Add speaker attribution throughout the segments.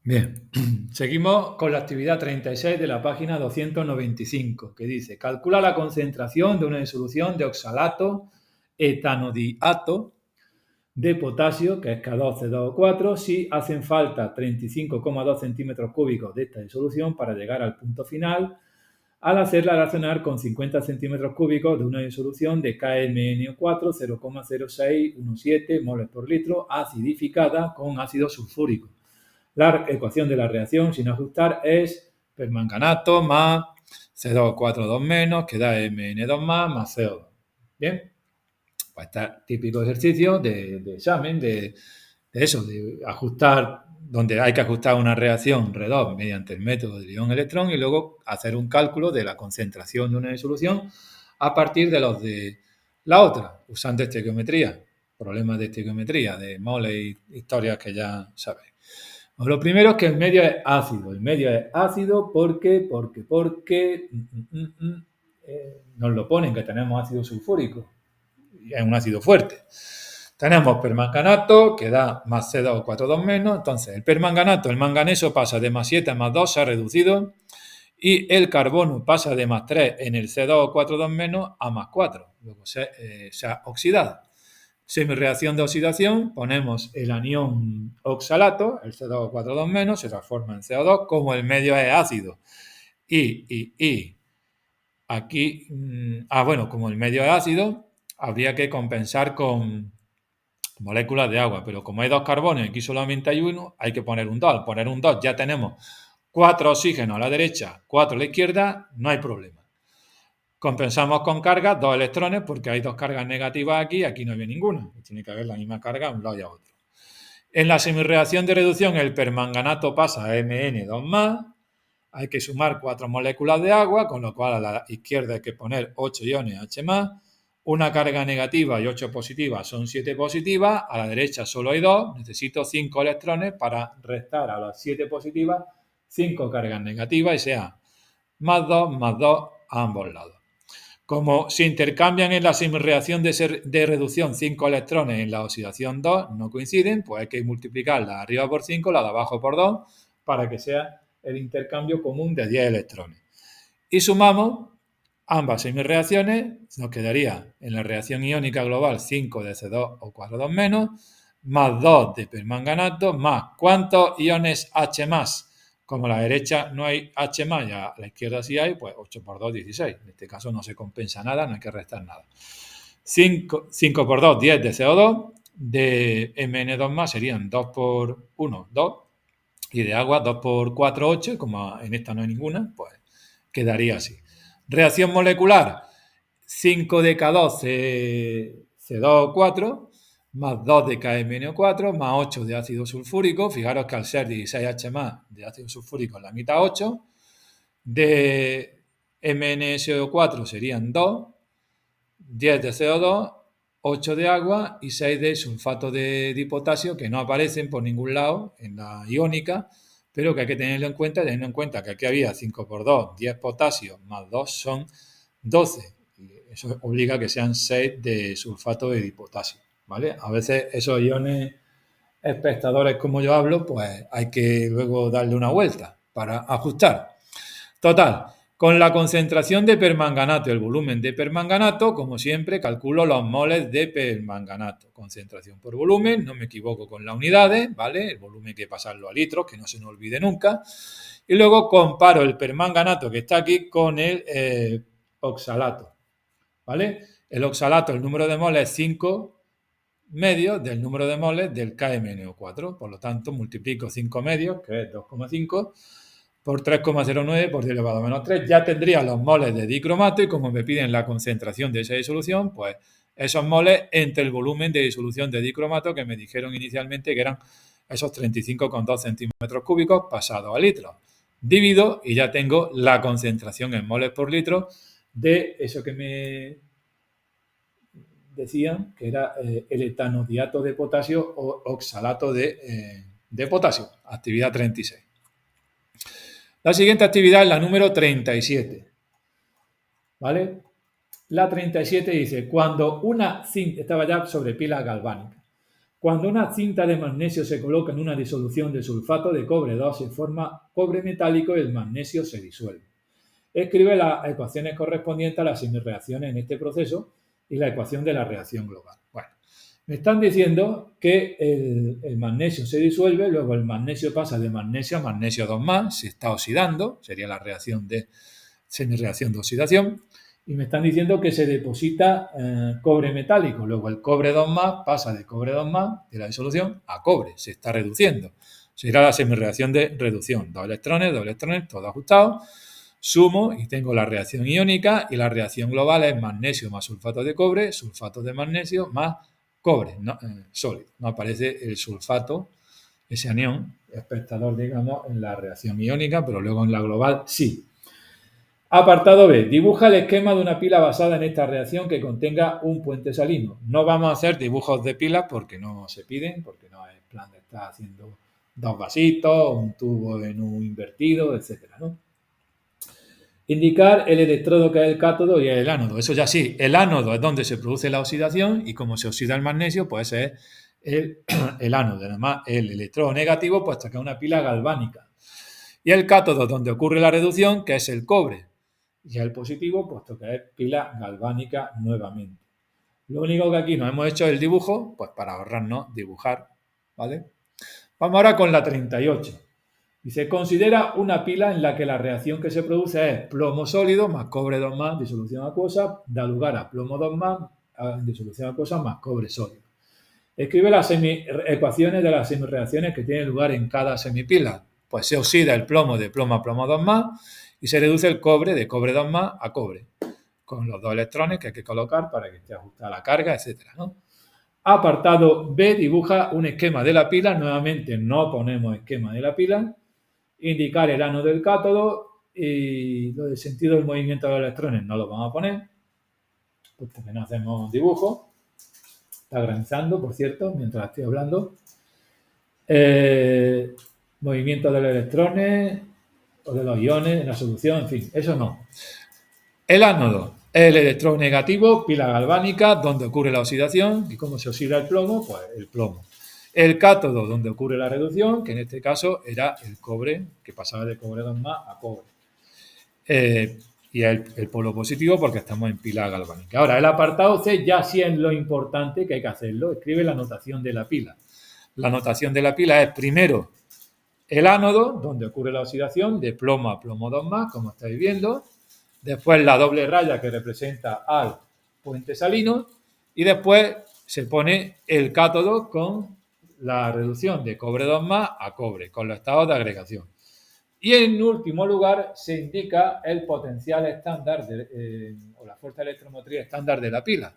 Speaker 1: Bien, seguimos con la actividad 36 de la página 295, que dice: calcula la concentración de una disolución de oxalato etanodiato de potasio, que es K2CO4, si hacen falta 35,2 centímetros cúbicos de esta disolución para llegar al punto final, al hacerla reaccionar con 50 centímetros cúbicos de una disolución de KMnO4 0,0617 moles por litro acidificada con ácido sulfúrico. La ecuación de la reacción sin ajustar es permanganato más C2O4 menos, que da Mn2 más CO2. Bien, pues está típico ejercicio de examen, de eso, de ajustar, donde hay que ajustar una reacción redox mediante el método del ion-electrón y luego hacer un cálculo de la concentración de una disolución a partir de los de la otra, usando estequiometría, problemas de estequiometría, de moles y historias que ya sabéis. Lo primero es que el medio es ácido. El medio es ácido porque nos lo ponen que tenemos ácido sulfúrico. Y es un ácido fuerte. Tenemos permanganato que da más C2O4 menos. Entonces, el permanganato, el manganeso pasa de más 7 a más 2, se ha reducido. Y el carbono pasa de más 3 en el C2O4 menos a más 4. Luego se ha oxidado. Semireacción de oxidación, ponemos el anión oxalato, el C2O4 menos, se transforma en CO2, como el medio es ácido. Y aquí, bueno, como el medio es ácido, habría que compensar con moléculas de agua, pero como hay dos carbonos y aquí solamente hay uno, hay que poner un 2. Al poner un 2 ya tenemos 4 oxígenos a la derecha, 4 a la izquierda, no hay problema. Compensamos con cargas 2 electrones porque hay 2 cargas negativas aquí no había ninguna. Tiene que haber la misma carga a un lado y a otro. En la semireacción de reducción el permanganato pasa a Mn2+, hay que sumar 4 moléculas de agua, con lo cual a la izquierda hay que poner 8 iones H+, una carga negativa y 8 positivas son 7 positivas, a la derecha solo hay 2, necesito 5 electrones para restar a las 7 positivas 5 cargas negativas y sea más 2 a ambos lados. Como se intercambian en la semireacción de reducción 5 electrones en la oxidación 2, no coinciden, pues hay que multiplicar la de arriba por 5, la de abajo por 2, para que sea el intercambio común de 10 electrones. Y sumamos ambas semireacciones, nos quedaría en la reacción iónica global 5 de C2O4 menos, más 2 de permanganato, más ¿cuántos iones H+? Como a la derecha no hay H+, y a la izquierda sí hay, pues 8 por 2, 16. En este caso no se compensa nada, no hay que restar nada. 5 por 2, 10 de CO2, de Mn2+, serían 2 por 1, 2, y de agua 2 por 4, 8, como en esta no hay ninguna, pues quedaría así. Reacción molecular, 5 de K2 C2O4, más 2 de KMnO4, más 8 de ácido sulfúrico. Fijaros que al ser 16H de ácido sulfúrico, la mitad 8. De MnSO4 serían 2, 10 de CO2, 8 de agua y 6 de sulfato de dipotasio, que no aparecen por ningún lado en la iónica, pero que hay que tenerlo en cuenta, teniendo en cuenta que aquí había 5 por 2, 10 potasio, más 2 son 12. Y eso obliga a que sean 6 de sulfato de dipotasio, ¿vale? A veces esos iones espectadores, como yo hablo, pues hay que luego darle una vuelta para ajustar. Total, con la concentración de permanganato y el volumen de permanganato, como siempre, calculo los moles de permanganato. Concentración por volumen, no me equivoco con las unidades, ¿vale? El volumen hay que pasarlo a litros, que no se nos olvide nunca. Y luego comparo el permanganato que está aquí con el oxalato, ¿vale? El oxalato, el número de moles es 5 medios del número de moles del KMnO4. Por lo tanto, multiplico 5 medios, que es 2,5, por 3,09 por 10 elevado a menos 3, ya tendría los moles de dicromato y como me piden la concentración de esa disolución, pues esos moles entre el volumen de disolución de dicromato que me dijeron inicialmente que eran esos 35,2 centímetros cúbicos pasados a litros. Divido y ya tengo la concentración en moles por litro de eso que me decían que era el etanodiato de potasio o oxalato de potasio, actividad 36. La siguiente actividad es la número 37. ¿Vale? La 37 dice, cuando una cinta, estaba ya sobre pila galvánica, Cuando una cinta de magnesio se coloca en una disolución de sulfato de cobre 2 se forma cobre metálico y el magnesio se disuelve. Escribe las ecuaciones correspondientes a las semireacciones en este proceso y la ecuación de la reacción global. Bueno, me están diciendo que el magnesio se disuelve, luego el magnesio pasa de magnesio a magnesio 2+, se está oxidando, sería la reacción de semireacción de oxidación, y me están diciendo que se deposita cobre metálico, luego el cobre 2+ pasa de cobre 2+ de la disolución a cobre, se está reduciendo. Será la semireacción de reducción, dos electrones, todo ajustado, sumo y tengo la reacción iónica y la reacción global es magnesio más sulfato de cobre, sulfato de magnesio más cobre sólido. No aparece el sulfato, ese anión espectador, digamos, en la reacción iónica, pero luego en la global sí. Apartado B. Dibuja el esquema de una pila basada en esta reacción que contenga un puente salino. No vamos a hacer dibujos de pilas porque no se piden, porque no es plan de estar haciendo dos vasitos, un tubo en un invertido, etcétera, ¿no? Indicar el electrodo que es el cátodo y el ánodo. Eso ya sí, el ánodo es donde se produce la oxidación y como se oxida el magnesio, pues es el ánodo. Además, el electrodo negativo, puesto que es una pila galvánica. Y el cátodo, donde ocurre la reducción, que es el cobre. Y el positivo, puesto que es pila galvánica nuevamente. Lo único que aquí nos hemos hecho es el dibujo, pues para ahorrarnos dibujar, ¿vale? Vamos ahora con la 38. Y se considera una pila en la que la reacción que se produce es plomo sólido más cobre 2+, disolución acuosa, da lugar a plomo 2+, disolución acuosa más cobre sólido. Escribe las ecuaciones de las semireacciones que tienen lugar en cada semipila. Pues se oxida el plomo de plomo a plomo 2+, y se reduce el cobre de cobre 2+ a cobre, con los dos electrones que hay que colocar para que esté ajustada la carga, etcétera, ¿no? Apartado B dibuja un esquema de la pila. Nuevamente no ponemos esquema de la pila. Indicar el ánodo del cátodo y lo del sentido del movimiento de los electrones no lo vamos a poner, puesto que no hacemos dibujo. Está granizando, por cierto, mientras estoy hablando. Movimiento de los electrones o de los iones en la solución, en fin, eso no. El ánodo es el electrón negativo, pila galvánica, donde ocurre la oxidación. ¿Y cómo se oxida el plomo? Pues el plomo. El cátodo, donde ocurre la reducción, que en este caso era el cobre, que pasaba de cobre 2+ a cobre. Y el polo positivo porque estamos en pila galvánica. Ahora, el apartado C ya sí es lo importante que hay que hacerlo. Escribe la notación de la pila. La notación de la pila es primero el ánodo, donde ocurre la oxidación de plomo a plomo 2+, como estáis viendo. Después la doble raya que representa al puente salino. Y después se pone el cátodo con la reducción de cobre 2+ a cobre, con los estados de agregación. Y en último lugar se indica el potencial estándar o la fuerza electromotriz estándar de la pila,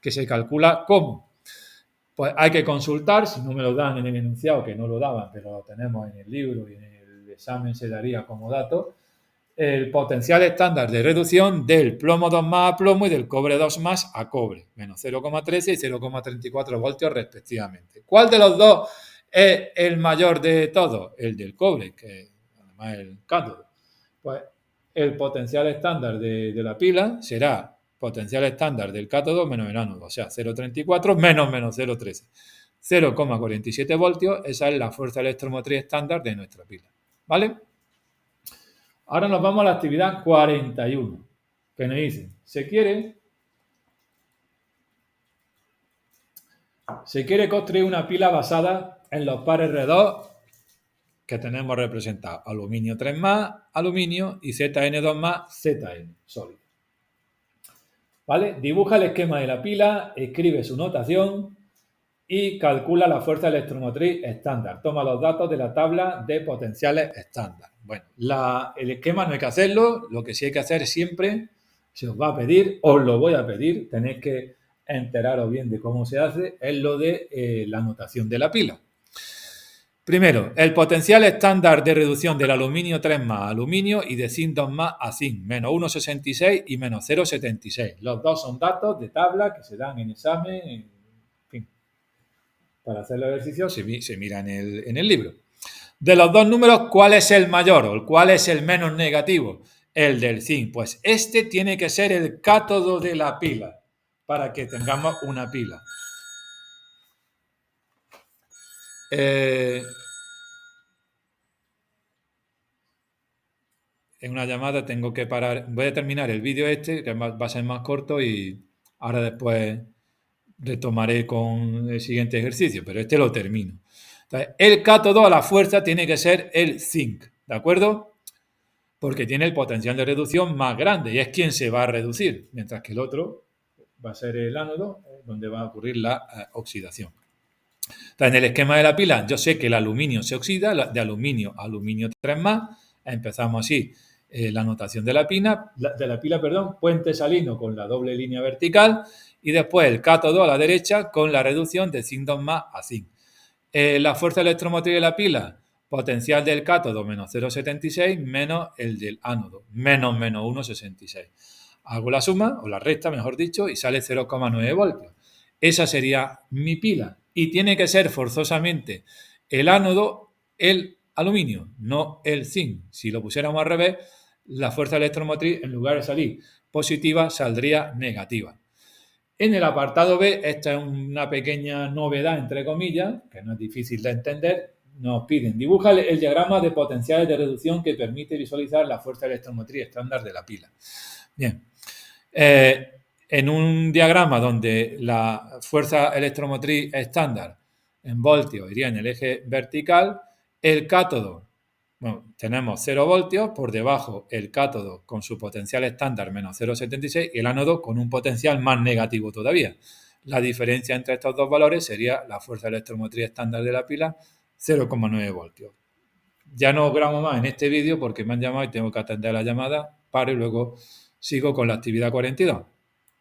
Speaker 1: que se calcula ¿cómo? Pues hay que consultar, si no me lo dan en el enunciado, que no lo daban, pero lo tenemos en el libro y en el examen se daría como dato, el potencial estándar de reducción del plomo 2+ a plomo y del cobre 2+ a cobre, menos 0,13 y 0,34 voltios respectivamente. ¿Cuál de los dos es el mayor de todos? El del cobre, que además es el cátodo. Pues el potencial estándar de la pila será potencial estándar del cátodo menos el ánodo, o sea, 0,34 menos 0,13. 0,47 voltios, esa es la fuerza electromotriz estándar de nuestra pila. ¿Vale? Ahora nos vamos a la actividad 41, que nos dice, se quiere construir una pila basada en los pares R2 que tenemos representados, aluminio 3+, aluminio y ZN2+, ZN, sólido. ¿Vale? Dibuja el esquema de la pila, escribe su notación y calcula la fuerza electromotriz estándar. Toma los datos de la tabla de potenciales estándar. Bueno, el esquema no hay que hacerlo, lo que sí hay que hacer siempre, se os va a pedir, os lo voy a pedir, tenéis que enteraros bien de cómo se hace, es lo de la notación de la pila. Primero, el potencial estándar de reducción del aluminio 3+ a aluminio y de zinc 2+ a zinc, menos 1,66 y menos 0,76. Los dos son datos de tabla que se dan en examen, en fin. Para hacer el ejercicio se mira en el libro. De los dos números, ¿cuál es el mayor o cuál es el menos negativo? El del zinc. Pues este tiene que ser el cátodo de la pila para que tengamos una pila. En una llamada tengo que parar. Voy a terminar el vídeo este, que va a ser más corto, y ahora después retomaré con el siguiente ejercicio, pero este lo termino. Entonces, el cátodo a la fuerza tiene que ser el zinc, ¿de acuerdo? Porque tiene el potencial de reducción más grande y es quien se va a reducir, mientras que el otro va a ser el ánodo, donde va a ocurrir la oxidación. Entonces, en el esquema de la pila, yo sé que el aluminio se oxida, de aluminio a aluminio 3 más. Empezamos así la notación de la pila, puente salino con la doble línea vertical y después el cátodo a la derecha con la reducción de zinc 2 más a zinc. La fuerza electromotriz de la pila, potencial del cátodo menos 0,76 menos el del ánodo, menos 1,66. Hago la suma, o la resta, mejor dicho, y sale 0,9 voltios. Esa sería mi pila. Y tiene que ser forzosamente el ánodo, el aluminio, no el zinc. Si lo pusiéramos al revés, la fuerza electromotriz, en lugar de salir positiva, saldría negativa. En el apartado B, esta es una pequeña novedad, entre comillas, que no es difícil de entender. Nos piden, dibuja el diagrama de potenciales de reducción que permite visualizar la fuerza electromotriz estándar de la pila. Bien, en un diagrama donde la fuerza electromotriz estándar en voltios iría en el eje vertical, el cátodo, bueno, tenemos 0 voltios, por debajo el cátodo con su potencial estándar menos 0,76 y el ánodo con un potencial más negativo todavía. La diferencia entre estos dos valores sería la fuerza electromotriz estándar de la pila, 0,9 voltios. Ya no grabo más en este vídeo porque me han llamado y tengo que atender la llamada. Paro y luego sigo con la actividad 42.